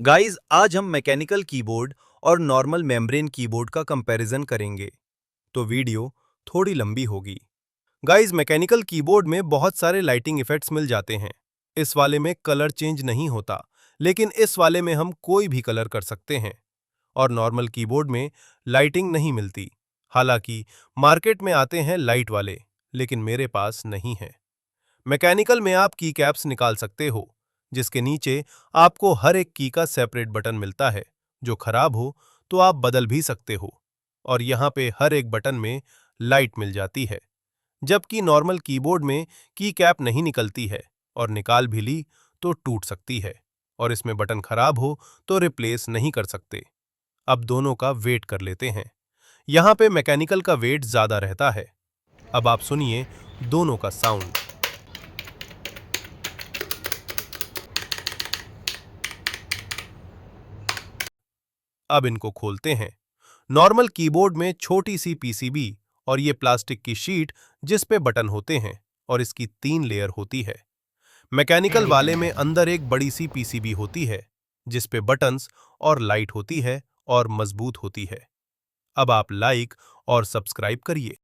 Guys आज हम mechanical keyboard और नॉर्मल मेम्ब्रेन कीबोर्ड का कंपैरिजन करेंगे, तो वीडियो थोड़ी लंबी होगी। गाइस मैकेनिकल कीबोर्ड में बहुत सारे लाइटिंग इफेक्ट्स मिल जाते हैं। इस वाले में कलर चेंज नहीं होता, लेकिन इस वाले में हम कोई भी कलर कर सकते हैं। और नॉर्मल कीबोर्ड में लाइटिंग नहीं मिलती। हालांकि मार्केट में आते हैं लाइट वाले, लेकिन मेरे पास नहीं है। मैकेनिकल में आप की कैप्स निकाल सकते हो, जिसके नीचे आपको हर एक की का सेपरेट बटन मिलता है। जो खराब हो तो आप बदल भी सकते हो। और यहाँ पे हर एक बटन में लाइट मिल जाती है। जबकि नॉर्मल कीबोर्ड में की कैप नहीं निकलती है, और निकाल भी ली तो टूट सकती है। और इसमें बटन खराब हो तो रिप्लेस नहीं कर सकते। अब दोनों का वेट कर लेते हैं। यहाँ पे मैकेनिकल का वेट ज्यादा रहता है। अब आप सुनिए दोनों का साउंड। अब इनको खोलते हैं। नॉर्मल कीबोर्ड में छोटी सी पीसीबी और ये प्लास्टिक की शीट जिस पे बटन होते हैं, और इसकी 3 लेयर होती है। मैकेनिकल वाले में अंदर एक बड़ी सी पीसीबी होती है, जिस पे बटन्स और लाइट होती है और मजबूत होती है। अब आप लाइक और सब्सक्राइब करिए।